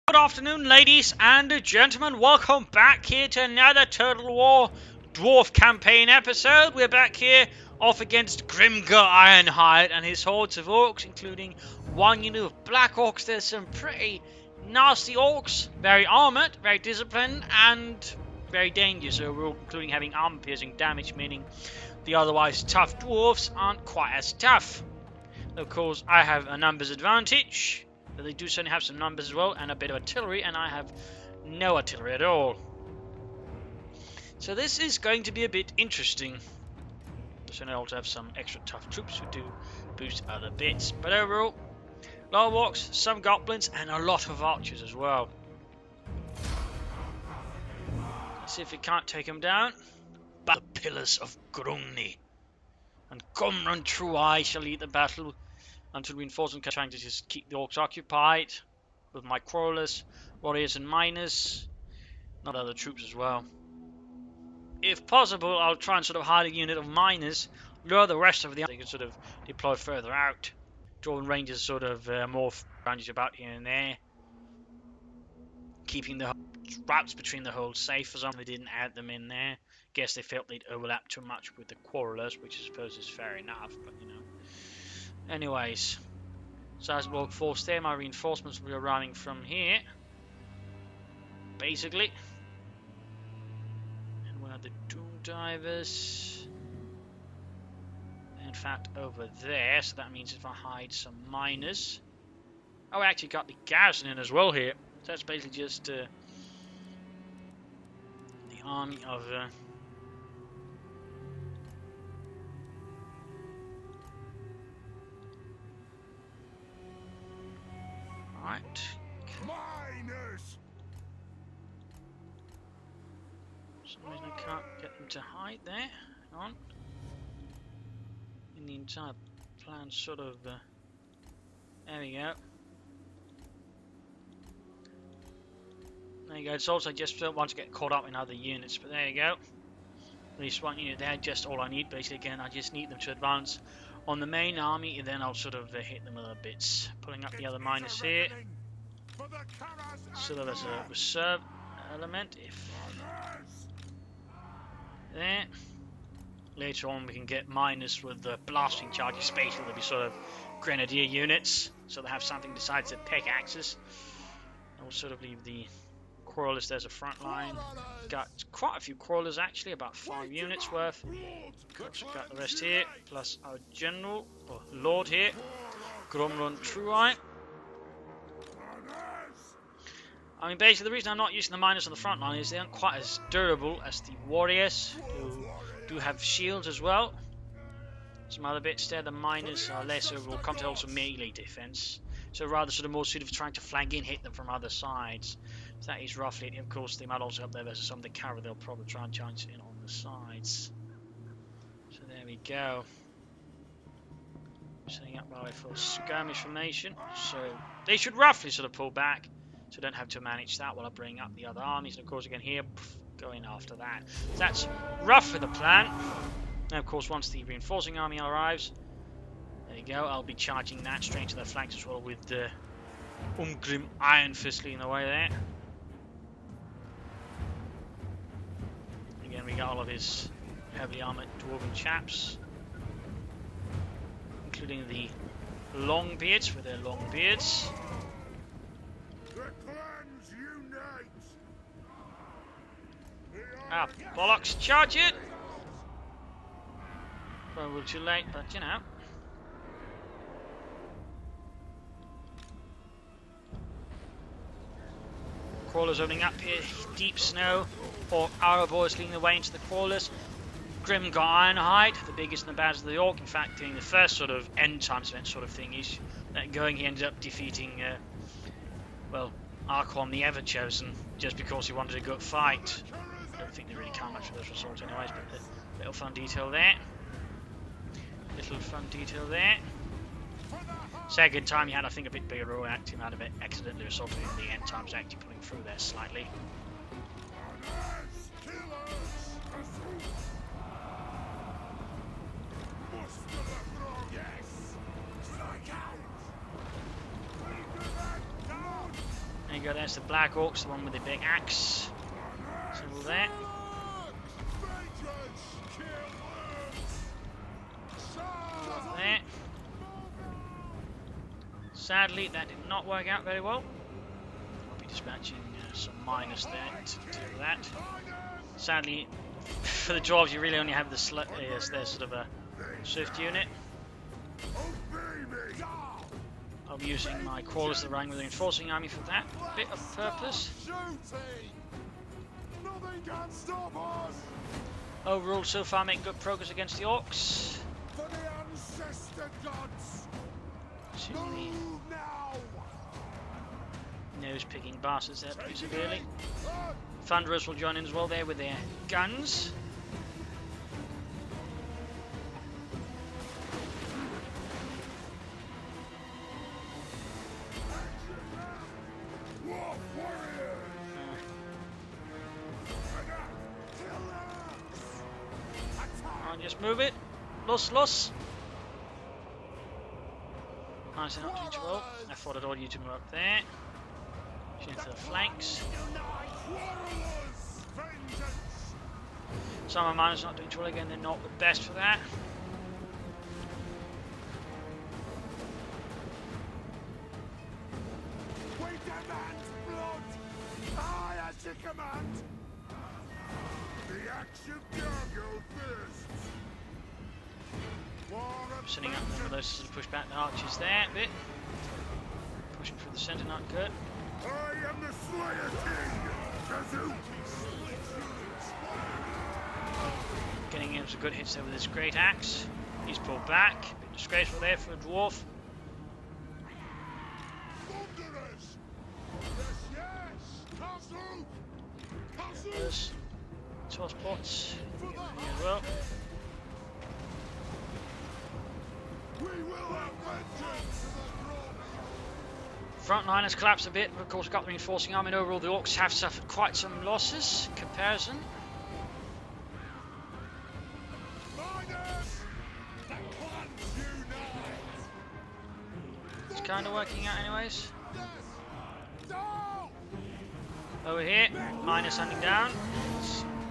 Good afternoon, ladies and gentlemen. Welcome back here to another Turtle War Dwarf campaign episode. We're back here off against Grimgar Ironhide and his hordes of orcs, including one unit of black orcs. There's some pretty nasty orcs, very armored, very disciplined, and very dangerous overall, including having armor-piercing damage, meaning the otherwise tough dwarves aren't quite as tough. Of course, I have a numbers advantage. But they do certainly have some numbers as well, and a bit of artillery, and I have no artillery at all. So this is going to be a bit interesting. So I also have some extra tough troops who do boost other bits. But overall, a lot of orcs, some goblins, and a lot of archers as well. Let's see if we can't take them down. But the pillars of Grungni. And Gomrun True Eye shall lead the battle until reinforcements can trying to just keep the orcs occupied with my crawlers, warriors and miners, not other troops as well. If possible, I'll try and sort of hide a unit of miners, lure the rest of the they can sort of deploy further out. Dwarven rangers sort of more branches about here and there, keeping the routes between the holes safe as long as they didn't add them in there. Guess they felt they'd overlap too much with the quarrelers, which I suppose is fair enough, but you know. Anyways, sizable force there. My reinforcements will be arriving from here, basically. And one of the Doom Divers, in fact, over there. So that means if I hide some miners. Oh, I actually got the garrison in as well here. So that's basically just the army of. Right. Miners. For some reason I can't get them to hide there. Hang on. In the entire plan, sort of. There we go. There you go. It's also just don't want to get caught up in other units, but there you go. At least one unit there, just all I need. Basically, again, I just need them to advance on the main army, and then I'll sort of hit them with other bits. Pulling up the other miners here. So there's a reserve element. If there. Later on, we can get miners with the blasting charges. Basically, they'll be sort of grenadier units, so they have something besides the pickaxes. And we'll sort of leave the crawlers. There's a front line. Got quite a few crawlers actually, about 5 units worth. Got the rest here, plus our general or lord here, Gromrun True Eye. I mean, basically the reason I'm not using the miners on the front line is they aren't quite as durable as the warriors, who do have shields as well. Some other bits there. The miners are less overall, come to also melee defense, so rather sort of more suited for trying to flank in, hit them from other sides. So that is roughly it. Of course, they might also help there versus some of the cavalry. They'll probably try and charge in on the sides. So there we go. Setting up my way for skirmish formation. So they should roughly sort of pull back. So I don't have to manage that while I bring up the other armies. And of course, again here, going after that. So that's roughly the plan. And of course, once the reinforcing army arrives, there you go. I'll be charging that straight to their flanks as well with the Umgrim Iron Fist leading the way there. Again, we got all of his heavily armored dwarven chaps, including the Longbeards with their long beards. Ah, bollocks, charge it! Probably too late, but you know. Crawlers opening up here, deep snow, or our boys leading the way into the crawlers. Grimgar Ironhide, the biggest and the baddest of the orc, in fact doing the first sort of end times event sort of thing. He's going, he ended up defeating, well, Archon the Ever-Chosen, just because he wanted a good fight. I don't think they really count much for those results anyways, but a little fun detail there. Little fun detail there. Second time he had, I think, a bit bigger roll act. He might have accidentally assaulted in the end times, actually pulling through there slightly. you go, there's the Black Orcs, the one with the big axe. Symbol there. There. Sadly, that did not work out very well. I'll be dispatching some miners there to deal with that. Sadly, for the dwarves, you really only have there's sort of a swift unit. I'll be using my crawlers that rang with the reinforcing army for that bit of purpose. Overall, so far, making good progress against the orcs. Nose-picking bastards there pretty severely. Thunderers will join in as well there with their guns. Just move it. Los. Nice and not too well. I thought I'd order you to move up there. Into the flanks. Some of my miners not doing too well again, they're not the best for that. We demand blood! I at your command! The action Django thirsts! Sending up one of those to push back the archers there a bit. Pushing through the centre, not good. I am the Slayer King! Getting in some good hits there with his great axe. He's pulled back. A bit disgraceful there for a dwarf. There's toss pots as well. Front line has collapsed a bit, but of course got the reinforcing army, and overall the orcs have suffered quite some losses in comparison. It's kind of working out anyways. Over here, miners hunting down.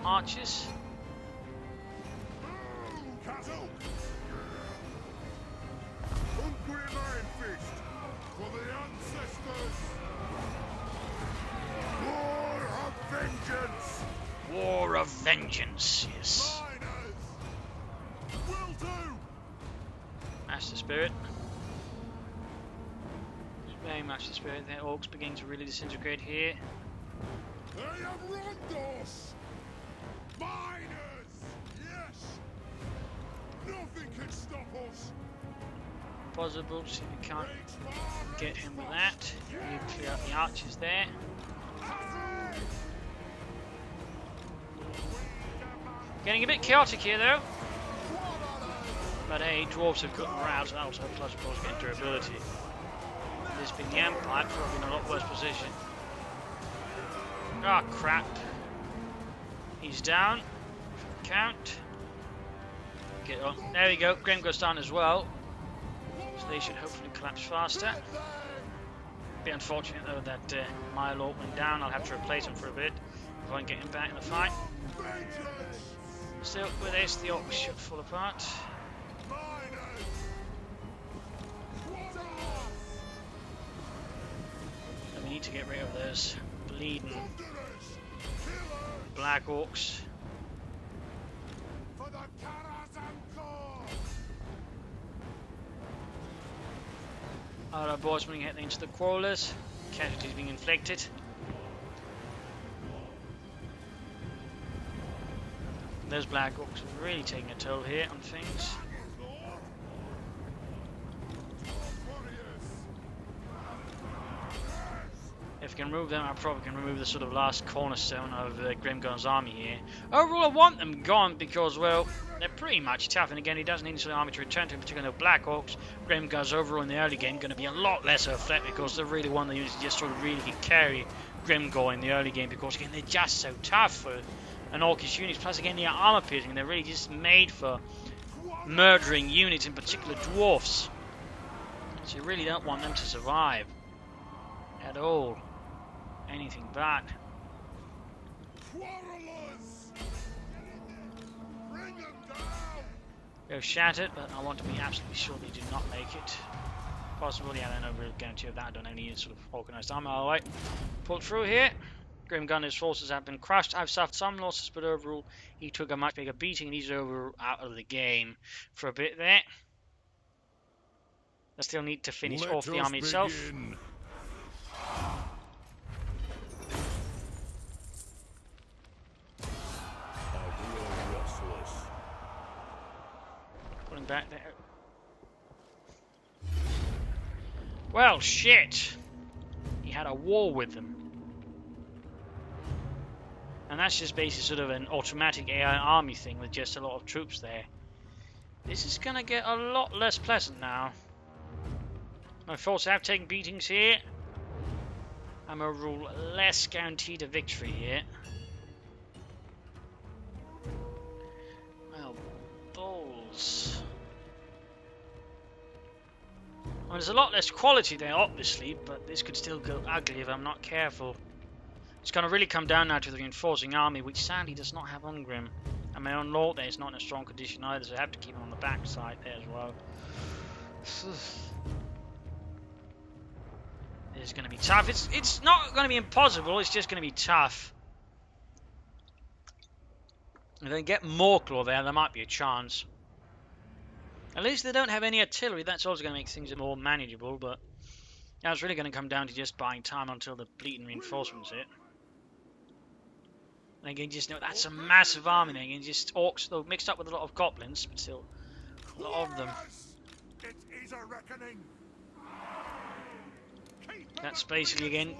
Archers. War of vengeance, yes. That's the spirit. Very much the spirit. The orcs beginning to really disintegrate here. They have Rondos! Miners! Yes! Nothing can stop us! Possible, see if we can't get him with that. You clear out the archers there. Getting a bit chaotic here though. But hey, dwarves have got morale out, so plus of course getting durability. This being the Empire, probably in a lot worse position. Ah, oh, crap. He's down. Count. Get on. There we go. Grim goes down as well. So they should hopefully collapse faster. Bit unfortunate though that my Lord went down. I'll have to replace him for a bit if I can get him back in the fight. Still, with this, the orcs should fall apart. And we need to get rid of those bleeding black orcs. Alright boys, we're getting into the crawlers. Casualties being inflicted. Those black orcs are really taking a toll here on things. If we can remove them, I probably can remove the sort of last cornerstone of Grimgar's army here. Overall, I want them gone because, well, they're pretty much tough. And again, he doesn't need his army to return to him, particularly the Black Orcs. Grimgar's overall in the early game going to be a lot less of a threat because they're really one of the units that just sort of really can carry Grimgar in the early game because, again, they're just so tough for an Orcish unit. Plus, again, the armor piercing, they're really just made for murdering units, in particular dwarfs. So you really don't want them to survive at all. anything but. Quarrelers! Bring them down! They're shattered, but I want to be absolutely sure they do not make it. Possible, yeah, I don't know real guarantee of that. I don't have any sort of organised army. Alright, pulled through here. Grim Gunner's forces have been crushed. I've suffered some losses, but overall, he took a much bigger beating, and he's out of the game for a bit there. I still need to finish off the army itself. Pulling back there. Well, shit! He had a war with them. And that's just basically sort of an automatic AI army thing with just a lot of troops there. This is gonna get a lot less pleasant now. My forces have taken beatings here. I'm overall less guaranteed a victory here. Well, balls. Well, there's a lot less quality there, obviously, but this could still go ugly if I'm not careful. It's going to really come down now to the reinforcing army, which sadly does not have Ungrim. And my own lord there is not in a strong condition either, so I have to keep him on the back side there as well. It's going to be tough. It's not going to be impossible, it's just going to be tough. If they get more claw there might be a chance. At least they don't have any artillery. That's also going to make things more manageable, but now it's really going to come down to just buying time until the bleeding reinforcements hit. And again, just know that's a massive army there. Again, just orcs, though mixed up with a lot of goblins, but still a lot of them. It is a reckoning. That's basically, again,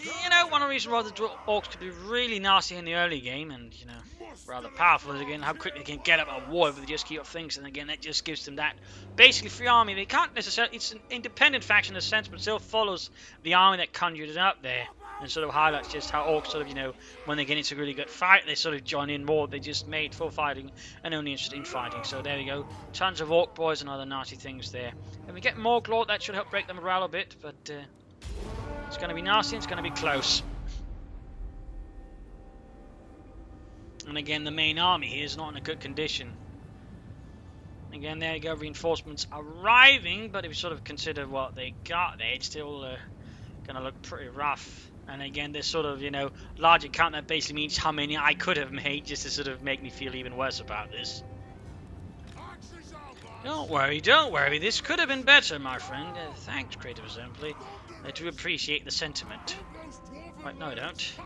you know, one of the reasons why the orcs could be really nasty in the early game, and, you know, rather powerful is, again, how quickly they can get up a war if they just keep up things, and again, that just gives them that basically free army. They can't necessarily, it's an independent faction in a sense, but still follows the army that conjured it up there, and sort of highlights just how orcs sort of, you know, when they get into a really good fight, they sort of join in more. They just made for fighting and only interested in fighting. So there we go, tons of orc boys and other nasty things there. If we get more Glort, that should help break the morale a bit, but it's going to be nasty, it's going to be close. And again, the main army here is not in a good condition. Again, there you go, reinforcements arriving, but if you sort of consider what they got there, it's still going to look pretty rough. And again, this sort of, you know, larger count that basically means how many I could have made, just to sort of make me feel even worse about this. Don't worry, this could have been better, my friend. Thanks, Creative Assembly. I do appreciate the sentiment. Right, no I don't. So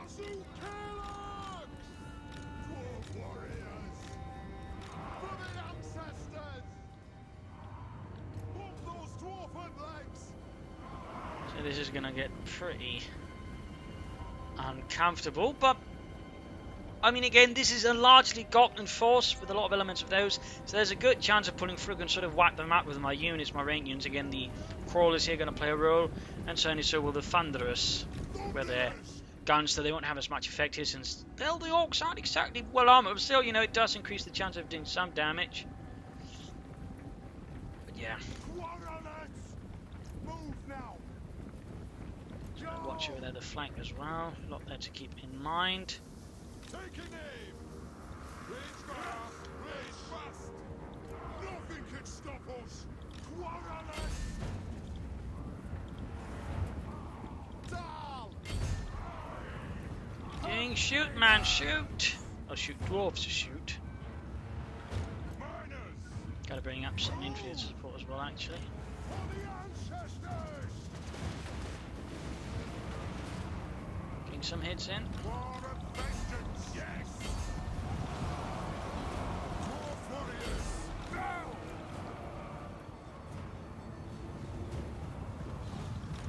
this is gonna get pretty uncomfortable, but I mean, again, this is a largely goblin force with a lot of elements of those, so there's a good chance of pulling through and sort of wipe them out with my units, my rank units. Again, the crawlers here are going to play a role, and certainly so will the thunderers, where their guns, so they won't have as much effect here, since the orcs aren't exactly well armored, but still, you know, it does increase the chance of doing some damage. But yeah. Watch over there, the flank as well. A lot there to keep in mind. Take an aim. Raise fire. Raise fast. Nothing can stop us. Quarrelers. Down. King, shoot, man, shoot. I'll shoot dwarves to shoot. Miners. Gotta bring up some infantry support as well, actually. For the ancestors. Getting some hits in. War of vengeance. Yes. Dwarf warriors. Down.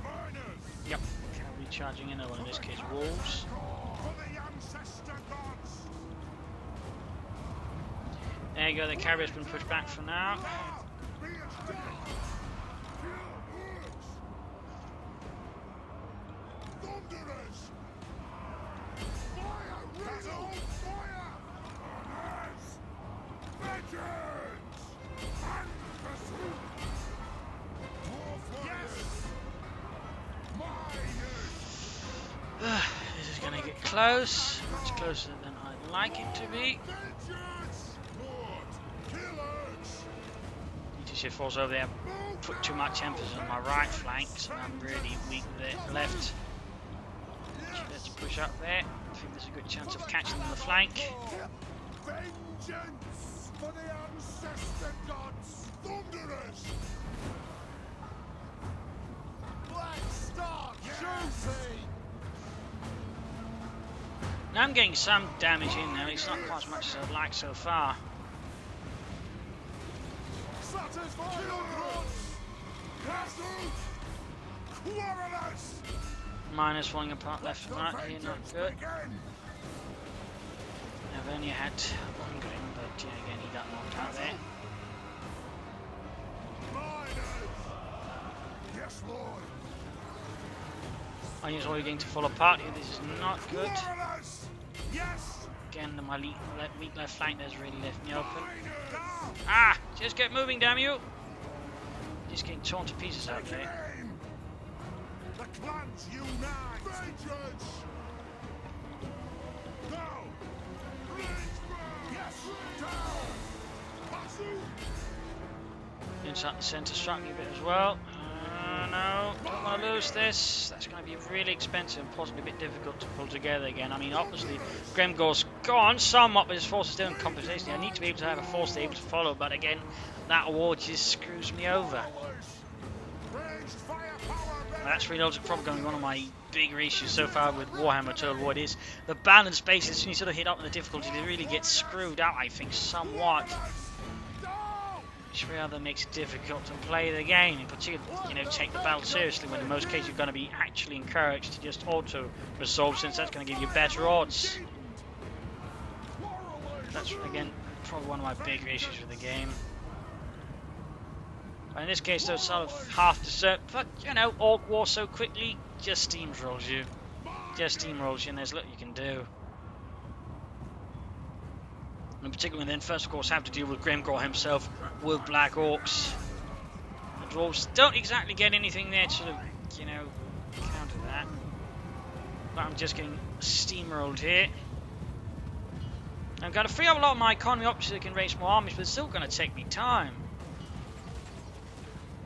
Miners. Yep. Cavalry charging in, or in this case, wolves. For the ancestor gods. There you go, the cavalry's been pushed back for now. Be it done. Thunderers. Fire! Rattle! Fire! Yes! Vengeance! And pursuit! Dwarf warriors! Miners! close. It's closer than I'd like it to be. He falls over there. Put too much emphasis on my right flank, so I'm really weak with it. Left. Let's push up there. I think there's a good chance of catching them on the flank. Vengeance for the ancestor gods, thunderers. Black Star, juicy. Now I'm getting some damage in there. It's not quite as much as I'd like so far. Miners falling apart left and right here, not good. I've only had one Grim, but yeah, again he got knocked out there. Yes, Lord. Onions already going to fall apart here. This is not good. Yes. Again, my weak left flank has really left me open. Ah! Just get moving, damn you! Just getting torn to pieces out there. The clans unite. Vengeance. Now. Yes. Down. Inside the centre struck me a bit as well. No, don't want to lose this. That's going to be really expensive and possibly a bit difficult to pull together again. I mean, obviously, Gremgor's gone somewhat, but his force is still in compensation. I need to be able to have a force able to follow, but again, that war just screws me over. That's really also probably going to be one of my bigger issues so far with Warhammer Total War. It is the balance basis. When you sort of hit up on the difficulty, it really gets screwed out, I think, somewhat. Which rather makes it difficult to play the game, in particular, you know, take the battle seriously, when in most cases you're going to be actually encouraged to just auto-resolve, since that's going to give you better odds. That's, again, probably one of my bigger issues with the game. But in this case, though, it's sort of half desert, but, you know, Orc War so quickly just steamrolls you. Just steamrolls you, and there's little you can do. And particularly then first, of course, have to deal with Gremgor himself with Black Orcs. The Dwarves don't exactly get anything there to sort of, you know, counter that. But I'm just getting steamrolled here. I've got to free up a lot of my economy up so I can raise more armies, but it's still going to take me time.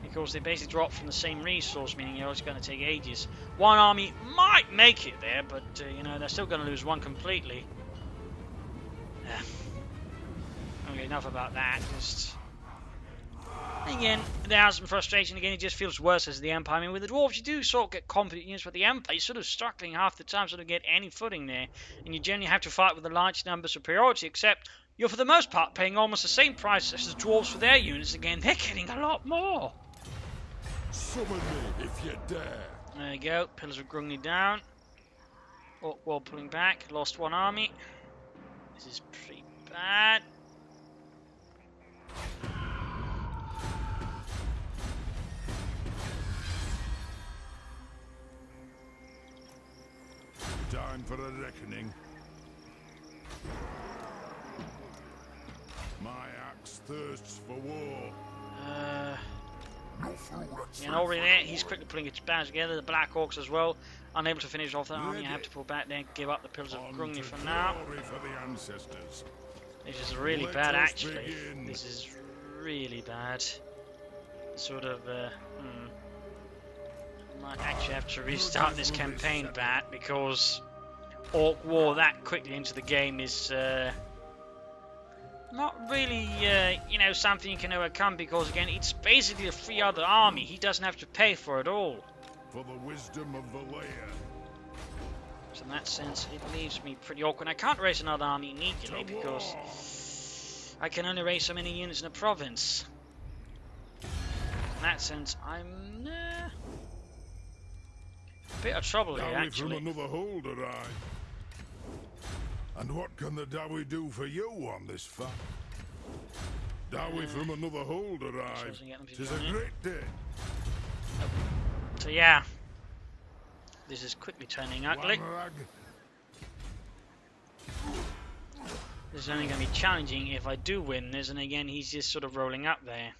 Because they basically drop from the same resource, meaning, you know, it's going to take ages. One army might make it there, but, you know, they're still going to lose one completely. Okay, enough about that. Just again, there's some frustration. Again, it just feels worse as the Empire. I mean, with the Dwarves, you do sort of get competent units, but the Empire is sort of struggling half the time, sort of get any footing there, and you generally have to fight with a large number superiority. Except you're, for the most part, paying almost the same price as the Dwarves for their units. Again, they're getting a lot more. Summon me if you dare. There you go. Pillars of Grungni down. Orc Wall pulling back. Lost one army. This is pretty bad. Time for a reckoning. My axe thirsts for war. And already there, he's quickly putting his bands together. The Black Orcs as well, unable to finish off that army. I have to pull back there, give up the Pillars of Grungni for now. This is really bad, actually. This is really bad. Sort of, might actually have to restart this campaign back, because Orc War that quickly into the game is not really, you know, something you can overcome, because again, it's basically a free other army. He doesn't have to pay for it all. For the wisdom of the layer. So in that sense, it leaves me pretty awkward. I can't raise another army immediately because I can only raise so many units in a province. In that sense, I'm a bit of trouble here, actually. From another holder, And what can the Dowie do for you on this fight? Dowie from another holder, Tis a great day. So yeah, this is quickly turning ugly. This is only going to be challenging if I do win this, and again, he's just sort of rolling up there.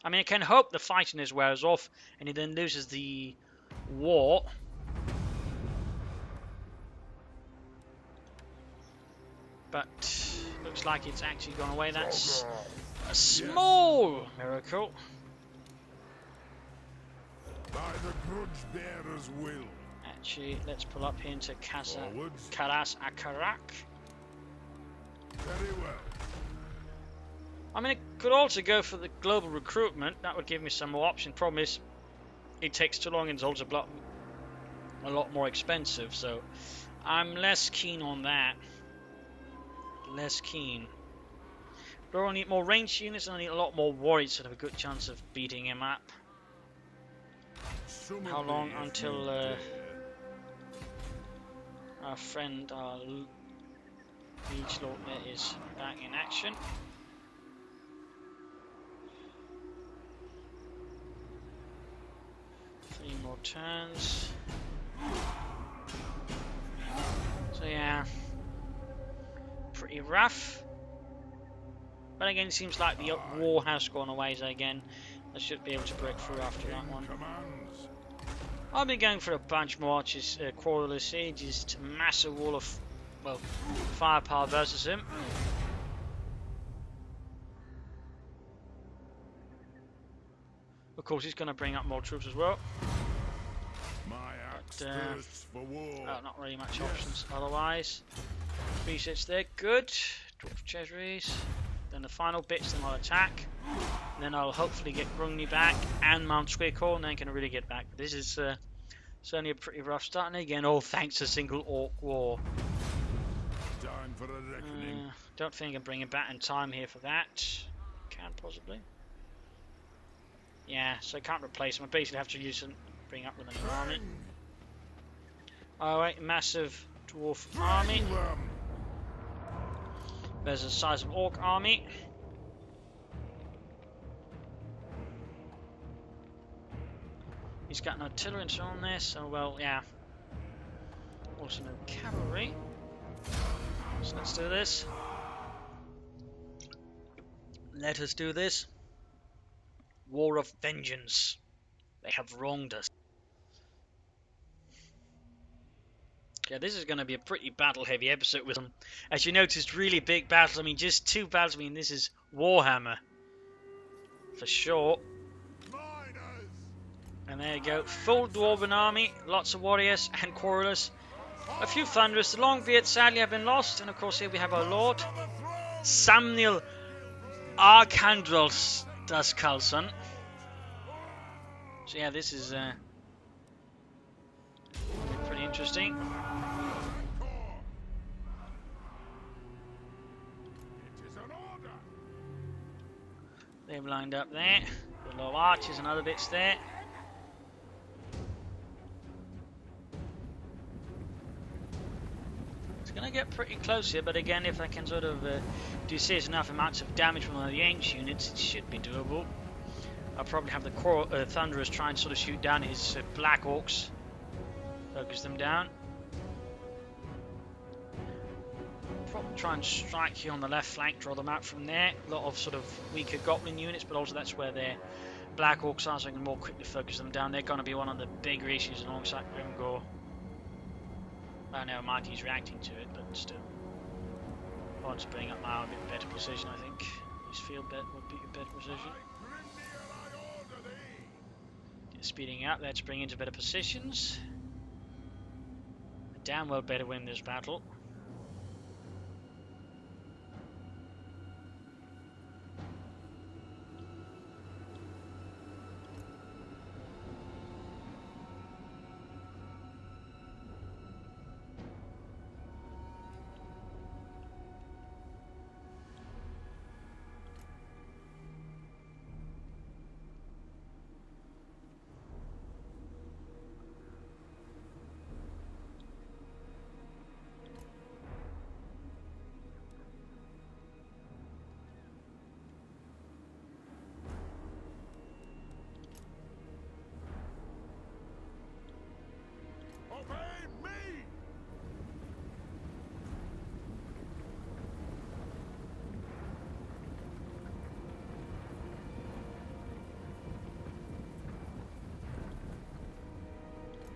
I mean, I can hope the fightiness wears off and he then loses the war. but looks like it's actually gone away. That's a small miracle. By the grudge bearer's will. Actually, let's pull up here into Karas Akarak. Very well. I mean, it could also go for the global recruitment. That would give me some more options. Problem is, it takes too long and it's also a lot more expensive. So, I'm less keen on that. Less keen. But I need more ranged units and I need a lot more warriors to have a good chance of beating him up. How long until our friend, our Liege Lord is back in action? Three more turns. So yeah, pretty rough. But again, it seems like the war has gone away, so again, I should be able to break through after that one. I'll be going for a bunch more archers, quarterless sieges to mass a wall of, well, firepower versus him. Of course, he's going to bring up more troops as well. But, not really much options otherwise. 3 sets there, good. Dwarf treasuries. Then the final bits, then I'll attack. And then I'll hopefully get Grungni back and Mount Squeakle, and then can really get back. This is certainly a pretty rough start. And again, all thanks to single orc war. Time for a reckoning. Don't think I can bring him back in time here for that. Can possibly. Yeah, so I can't replace him. I basically have to use him, bring up with an army. Alright, massive dwarf army. There's a sizable orc army. He's got no artillery and so on there, so well, yeah. Also no cavalry. So let's do this. Let us do this. War of vengeance. They have wronged us. Yeah, this is going to be a pretty battle-heavy episode with them. As you noticed, really big battles. I mean, just 2 battles. I mean, this is Warhammer. For sure. And there you go. Full Dwarven army. Lots of warriors and quarrelers. A few thunderers. The Longbeards sadly have been lost. And of course, here we have our lord. Samuel Arkhandrels das Carlson. So yeah, this is pretty interesting. They've lined up there. The little archers and other bits there. It's going to get pretty close here, but again, if I can sort of do serious enough amounts of damage from one of the ancient units, it should be doable. I'll probably have the Thunderers try and sort of shoot down his Black Orcs. Focus them down. Probably try and strike here on the left flank, draw them out from there. A lot of sort of weaker Goblin units, but also that's where their Black Orcs are, so I can more quickly focus them down. They're going to be one of the bigger issues alongside Grimgor. I know Mighty's reacting to it, but still. I want to bring up my own bit better position, I think. His field bet would be a better position. Speeding up, let's bring into better positions. Damn well better win this battle.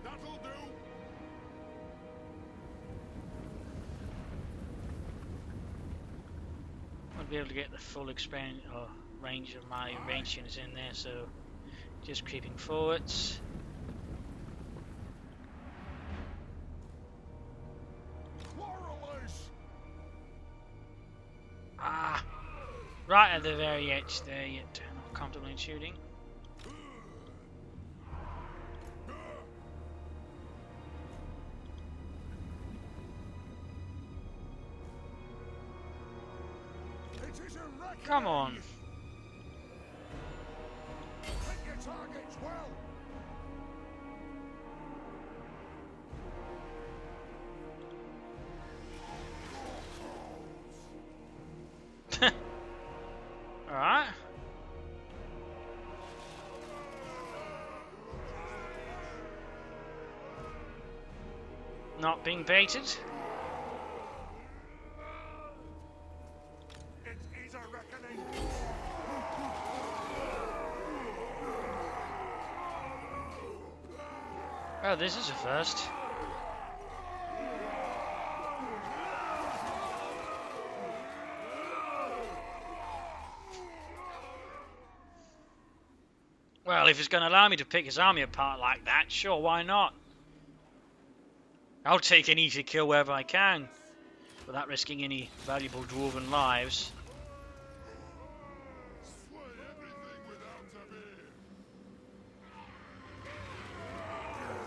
That'll do. won't be able to get the full expand or range of my range units in there, so just creeping forwards. Ah, right at the very edge there, yet not comfortable in shooting. Come on. Hit your targets well. Alright. Not being baited. Oh, this is a first. Well, if he's going to allow me to pick his army apart like that, sure, why not? I'll take an easy kill wherever I can, without risking any valuable dwarven lives.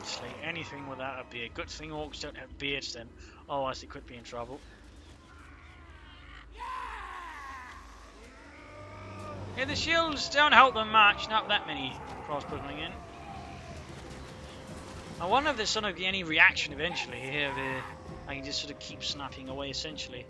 Slay anything without a beard. Good thing orcs don't have beards then, otherwise they could be in trouble. Yeah, the shields don't help them much, not that many crossbows coming in. I wonder if there's sort of any reaction eventually here, I can just sort of keep snapping away essentially.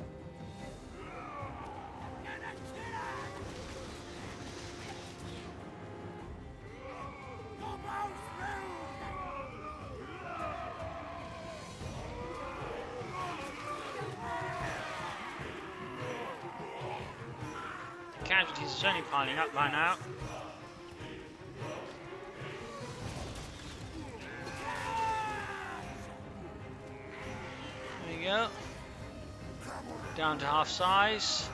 Casualties are certainly piling up by now. There you go. Down to half size.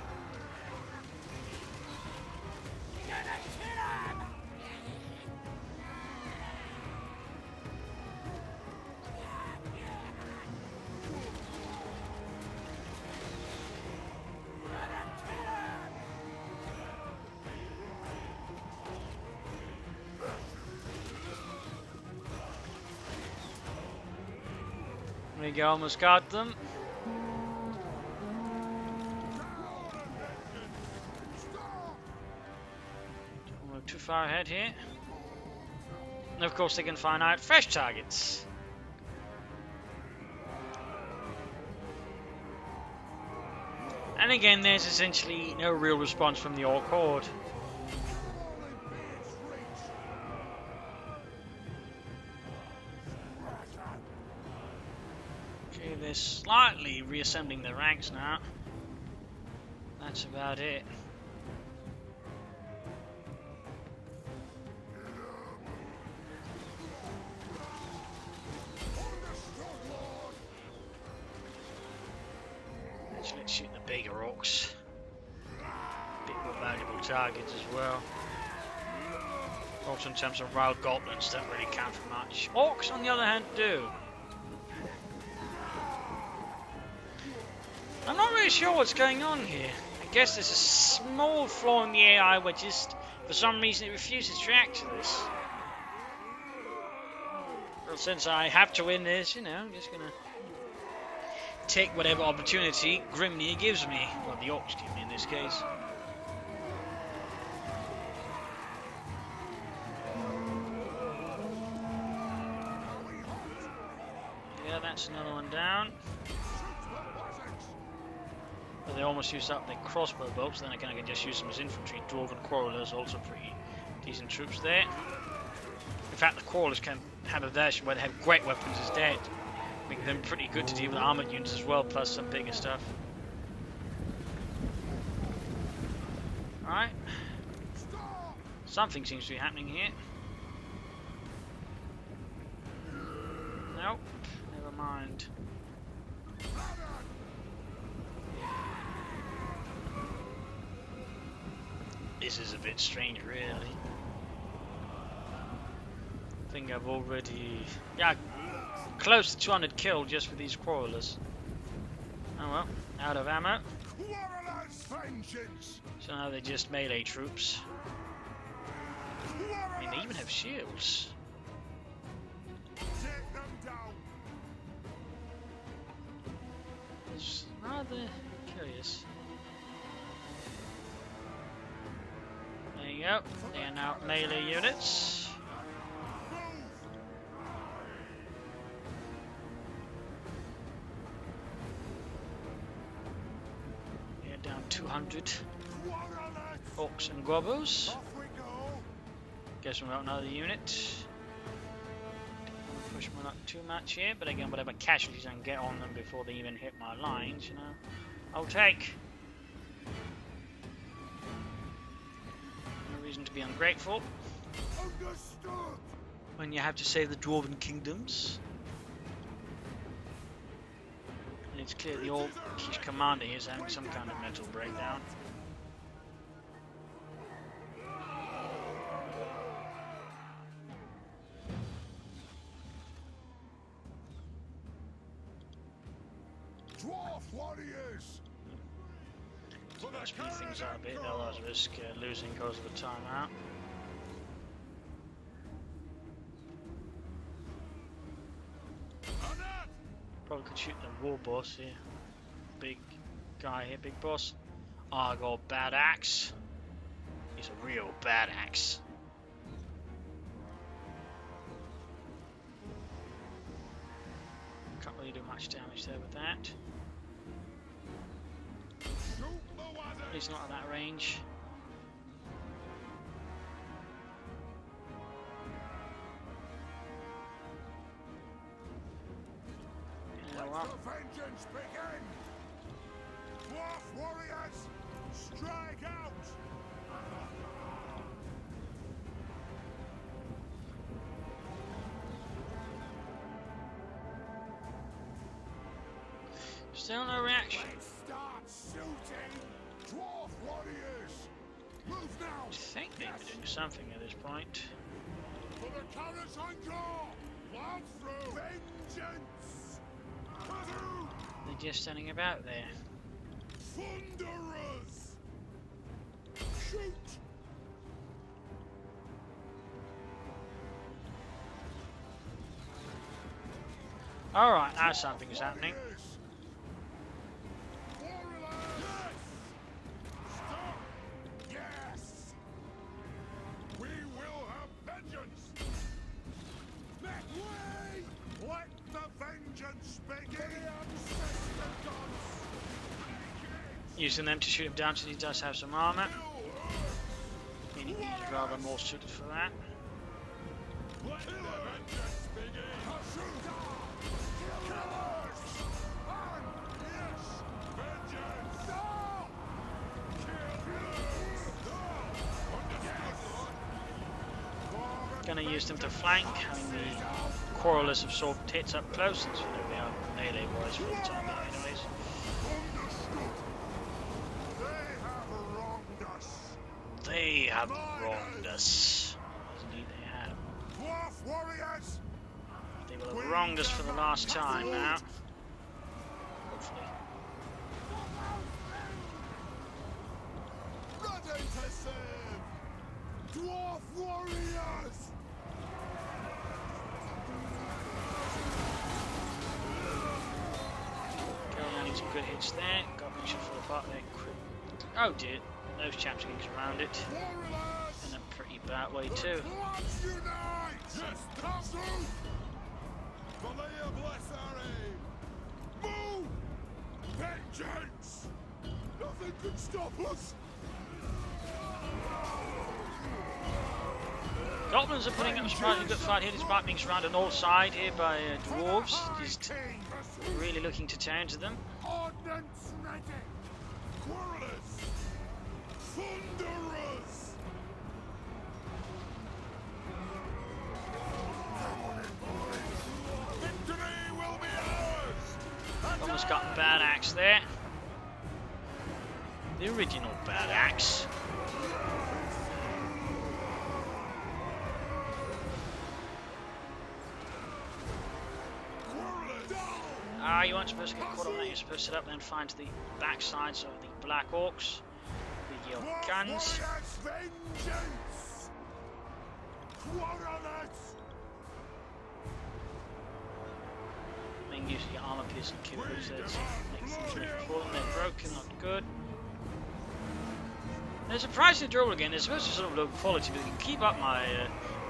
There you go, almost got them. Don't look too far ahead here. And of course they can find out fresh targets. And again, there's essentially no real response from the Orc Horde. Okay, they're slightly reassembling their ranks now. That's about it. Actually, let's shoot the bigger orcs. A bit more valuable targets as well. Also in terms of wild goblins, don't really count for much. Orcs, on the other hand, do. I'm not really sure what's going on here. I guess there's a small flaw in the AI where just, for some reason, it refuses to react to this. Well, since I have to win this, you know, I'm just gonna take whatever opportunity Grimnir gives me. Well, the orcs give me in this case. Yeah, that's another one down. But they almost used up their crossbow bolts, then again I can just use them as infantry. Dwarven Quarrelers also pretty decent troops there. In fact, the Quarrelers can have a version where they have great weapons as dead, making them pretty good to deal with armoured units as well, plus some bigger stuff. Alright. Something seems to be happening here. Nope, never mind. This is a bit strange, really. I think I've already... yeah, close to 200 killed just with these quarrelers. Oh well, out of ammo. So now they're just melee troops. I mean, they even have shields. It's rather curious. There you go. They are now melee units. Yeah, down 200 orcs and gobbos. Guess we've got another unit. Push them not too much here, but again, whatever casualties I can get on them before they even hit my lines, you know, I'll take. No reason to be ungrateful when you have to save the Dwarven kingdoms. And it's clear the Orcish commander here is having some kind of mental breakdown. Speed things out a bit, they'll always risk losing because of a timeout. Probably could shoot the war boss here. Big guy here, big boss. Oh, I got a bad axe. He's a real bad axe. Can't really do much damage there with that. He's not at that range. Let the vengeance begin! Dwarf warriors, strike out! Still no reaction. Let's start shooting! Dwarf warriors! Move now! I think they'd be doing something at this point. For the colours on guard! Wild through! Vengeance! They're just standing about there. Thunderers! Shoot! Alright, now something's happening. Using them to shoot him down since he does have some armor. Meaning he's rather more suited for that. Gonna use them to flank. I mean, the quarrelers have sort of hits up close, since you know we are melee wise for the time being, anyways. They have wronged us. Indeed they have. Dwarf warriors! They will have wronged us for the last time now. Hopefully. Ready to serve! Dwarf warriors! Going landing some good hits there. Got mention for the part there. Oh dear. Those chaps are getting around it in a pretty bad way too. Move! Vengeance! Nothing can stop us! Goblins are putting up a surprisingly good fight here despite being surrounded on all sides here by dwarves. Just really looking to turn to them. Ordnance ready! Quarrelers! Thunderers! Victory will be ours! Almost got a bad axe there. The original bad axe. Alright, you weren't supposed to get caught up on that. You're supposed to sit up and find the backsides of the Black Orcs with your guns. Making use of your armor piercing kills. Makes things really important. They're broken, not good. They're surprisingly durable again. They're supposed to sort of low quality, but they can keep up my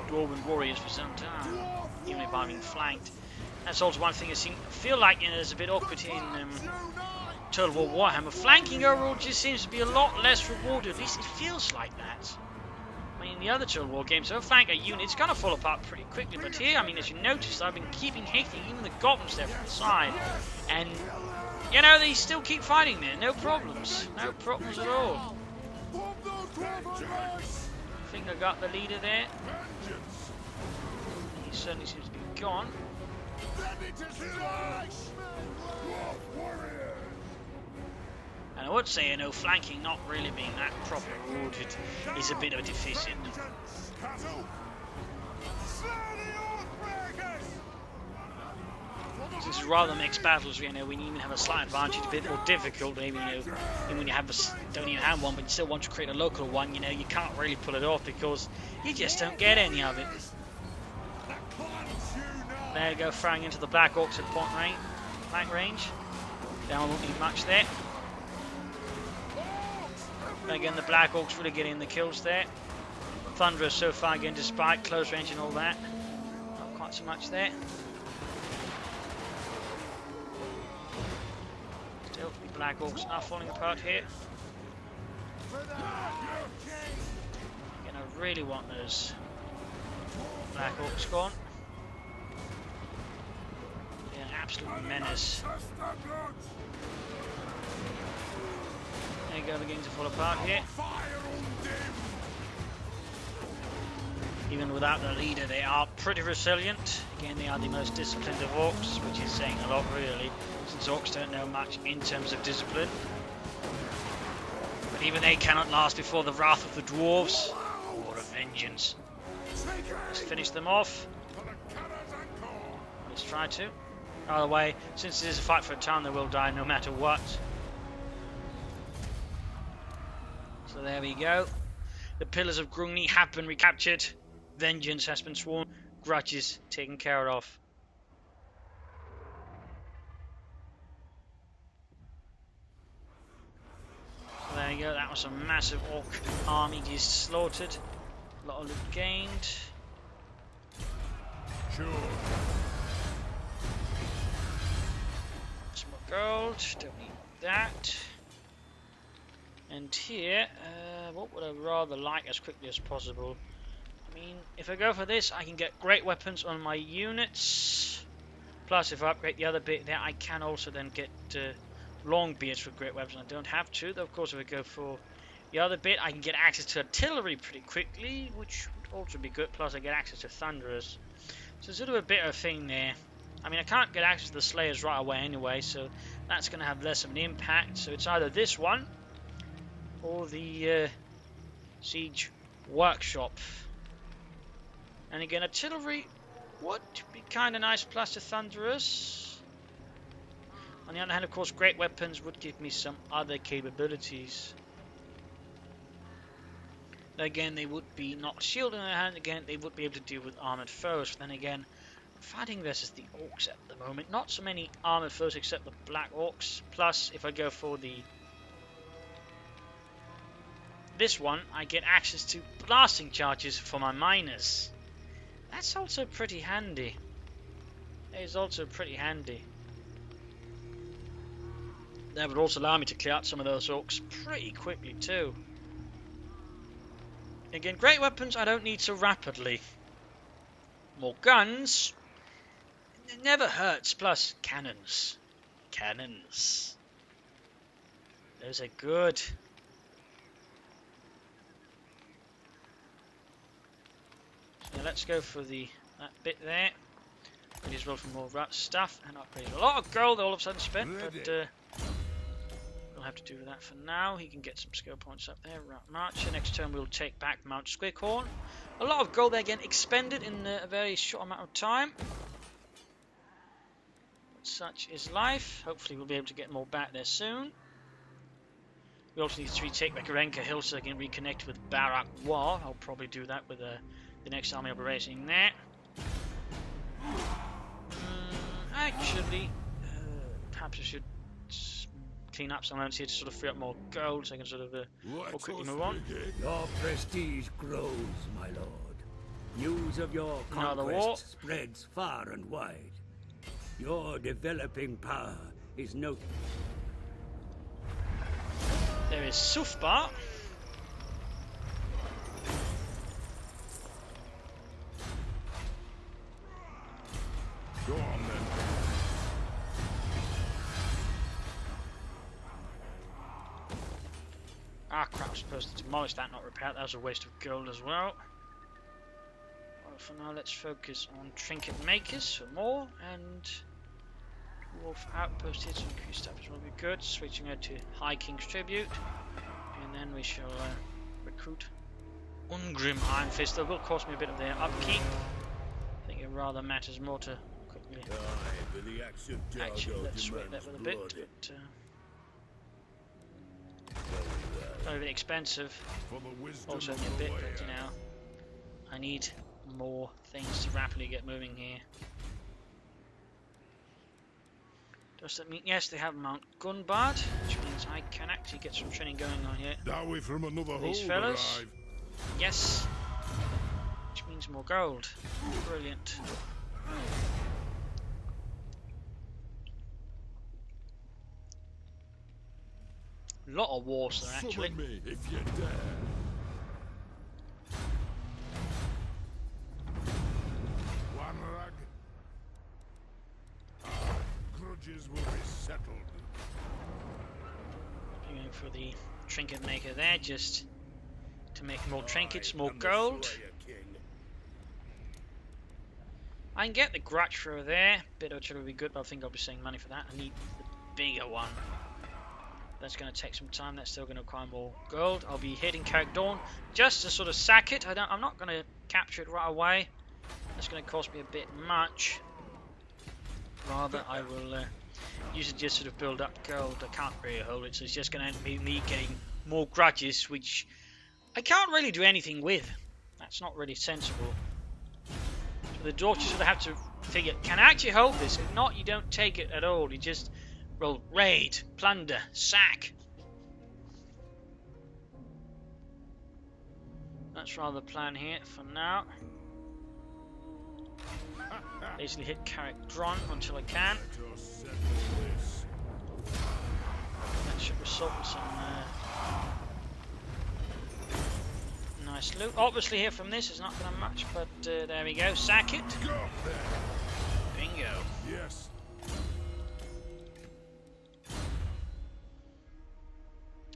Dwarven warriors for some time, even if I'm being flanked. That's also one thing I feel like there's a bit awkward in Total War Warhammer. Flanking overall just seems to be a lot less rewarded. At least it feels like that. I mean, in the other Total War games, if I flank a unit, it's going to fall apart pretty quickly. But here, I mean, as you notice, I've been keeping hitting even the goblins there from the side. And, you know, they still keep fighting there. No problems. No problems at all. I think I got the leader there. He certainly seems to be gone. And I would say, you know, flanking not really being that properly rewarded is a bit of a deficit. This is rather mixed battles, you know, when you even have a slight advantage, a bit more difficult, maybe, you know, even when you have don't even have one, but you still want to create a local one, you know, you can't really pull it off because you just don't get any of it. There you go, throwing into the Black Orcs at point range. Down won't need much there. And again, the Black Orcs really getting the kills there. Thunderer so far again, despite close range and all that. Not quite so much there. Still, the Black Orcs are falling apart here. Again, I really want those Black Orcs gone. Absolute menace. There you go, beginning to fall apart here. Even without the leader, they are pretty resilient. Again, they are the most disciplined of orcs, which is saying a lot, really, since orcs don't know much in terms of discipline. But even they cannot last before the wrath of the dwarves, or of vengeance. Let's finish them off. Let's try to. Either way, since it is a fight for a town, they will die no matter what. So there we go. The pillars of Grungni have been recaptured. Vengeance has been sworn. Grudges taken care of. So there you go. That was a massive orc army just slaughtered. A lot of loot gained. Sure. Gold, don't need that. And here, what would I rather like as quickly as possible? I mean, if I go for this, I can get great weapons on my units. Plus, if I upgrade the other bit there, I can also then get long beards for great weapons. I don't have to, though. Of course, if I go for the other bit, I can get access to artillery pretty quickly, which would also be good. Plus, I get access to thunderers. So it's sort of a bit of a thing there. I mean, I can't get access to the Slayers right away anyway, so that's going to have less of an impact. So it's either this one or the Siege Workshop. And again, artillery would be kind of nice, plus the Thunderers. On the other hand, of course, great weapons would give me some other capabilities. Again, they would be not shield in their hand. Again, they would be able to deal with armored foes. But then again, fighting versus the orcs at the moment, not so many armored foes except the Black Orcs. Plus, if I go for this one, I get access to blasting charges for my miners. That's also pretty handy. It is also pretty handy. That would also allow me to clear out some of those orcs pretty quickly too. Again, great weapons I don't need so rapidly. More guns. It never hurts. Plus, cannons. Cannons. Those are good. So let's go for that bit there. Might as well for more stuff and upgrade. A lot of gold all of a sudden spent, but we'll have to do that for now. He can get some skill points up there. Right, March. Next turn we'll take back Mount Squickhorn. A lot of gold there again expended in a very short amount of time. such is life. Hopefully we'll be able to get more back there soon. We also need to retake Makarenka Hill so I can reconnect with Barak War. I'll probably do that with the next army operation there. Actually, perhaps I should clean up some lands here to sort of free up more gold so I can sort of more quickly move on. Your prestige grows, my lord. News of your conquest spreads far and wide. Your developing power is noted. There is Sufbar. Go on then. Ah crap, I was supposed to demolish that, not repair it. That was a waste of gold as well. Well, for now let's focus on trinket makers for more, and Wolf outpost here to increase status will be good. Switching over to High King's Tribute, and then we shall recruit Ungrim Iron Fist. That will cost me a bit of their upkeep. I think it rather matters more to quickly. Actually, let's sweat that with a bit, but very, very expensive. Also a bit, but you know, I need more things to rapidly get moving here. Does that mean, yes, they have Mount Gunbard, which means I can actually get some training going on here. Dowie from another These fellas. Yes. Which means more gold. Brilliant. Lot of wars there actually. Me if you dare. One rag. Our grudges will be settled. Going for the trinket maker there, just to make more trinkets, more gold. I can get the Grudge through there. Bit of it would be good, but I think I'll be saving money for that. I need the bigger one. That's going to take some time. That's still going to require more gold. I'll be hitting Carrickdawn just to sort of sack it. I'm not going to capture it right away. That's going to cost me a bit much. Rather, I will use it just sort of build up gold. I can't really hold it, so it's just going to be me getting more grudges, which I can't really do anything with. That's not really sensible. So the dwarves sort of have to figure, can I actually hold this? If not, you don't take it at all. You just roll raid, plunder, sack. That's rather the plan here for now. Basically hit Carrickdawn until I can. That should result in some nice loot. Obviously here from this is not going to match, but there we go. Sack it. Bingo. Yes.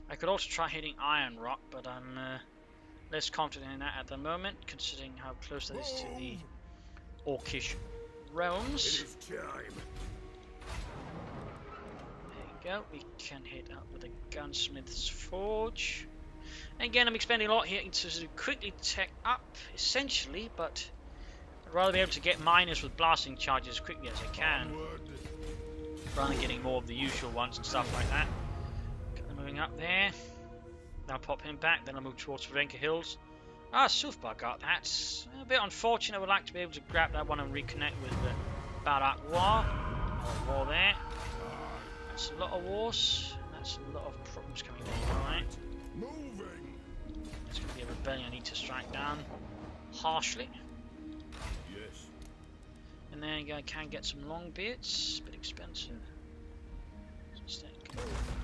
I could also try hitting Iron Rock, but I'm less confident in that at the moment, considering how close that is to the Orcish realms. It is time. There you go. We can hit up with a gunsmith's forge. Again, I'm expending a lot here to sort of quickly tech up, essentially, but I'd rather be able to get miners with blasting charges as quickly as I can, rather than getting more of the usual ones and stuff like that. Moving up there. I'll pop him back, then I'll move towards Varenka Hills. Ah, Sufbar got that. A bit unfortunate. I would like to be able to grab that one and reconnect with the Barak War. War there. That's a lot of wars. That's a lot of problems coming down. Alright. There's going to be a rebellion I need to strike down harshly. Yes. And there you go. I can get some long beards. A bit expensive.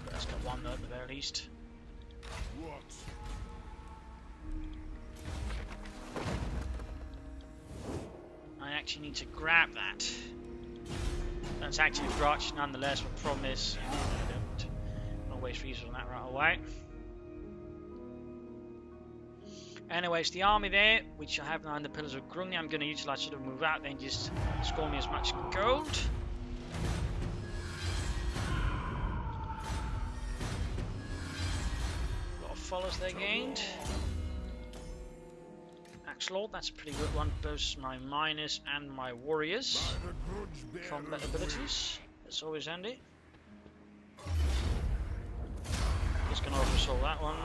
That's got one though at the very least. What? I actually need to grab that. That's actually a grudge nonetheless, but the problem is I don't waste resources on that right away. Anyways, the army there, which I have now in the Pillars of Grungni, I'm going to utilize sort of move out there and just score me as much gold. Follows they gained. Axelord, that's a pretty good one. Both my miners and my warriors. Combat abilities. That's always handy. Just gonna oversaw that one.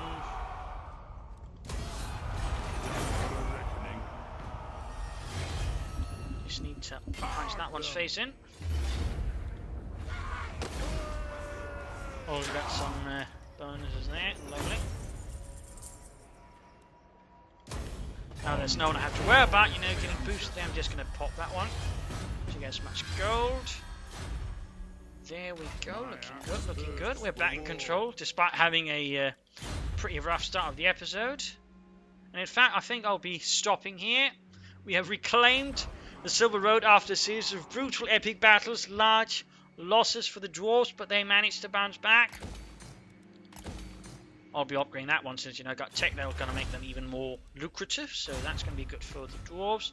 Just need to punch that one's face in. Oh, we've got some bonuses there. Lovely. Now there's no one I have to worry about, you know, getting boosted there. I'm just going to pop that one to get as much gold. There we go. Looking good, looking good. We're back in control, despite having a pretty rough start of the episode. And in fact, I think I'll be stopping here. We have reclaimed the Silver Road after a series of brutal epic battles, large losses for the dwarves, but they managed to bounce back. I'll be upgrading that one since, you know, I got tech that going to make them even more lucrative, so that's going to be good for the dwarves.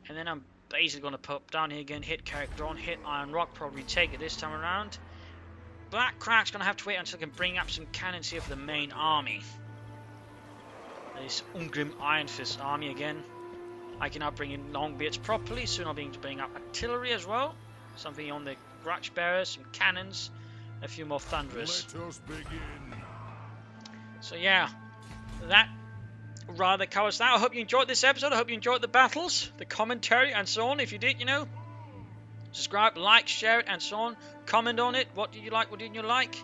And then I'm basically going to pop down here again, hit character on, hit Iron Rock, probably take it this time around. Black Crack's going to have to wait until I can bring up some cannons here for the main army. This Ungrim Iron Fist army again. I can now bring in Longbeards properly, soon I'll be able to bring up artillery as well. Something on the Grudge Bearers, some cannons, a few more Thunderers. Let us begin. So yeah, that rather covers that. I hope you enjoyed this episode. I hope you enjoyed the battles, the commentary, and so on. If you did, you know, subscribe, like, share it, and so on. Comment on it. What did you like? What didn't you like?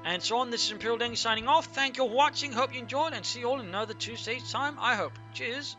And so on. This is Imperial Dengi signing off. Thank you for watching. Hope you enjoyed, and see you all in another Tuesday's time, I hope. Cheers.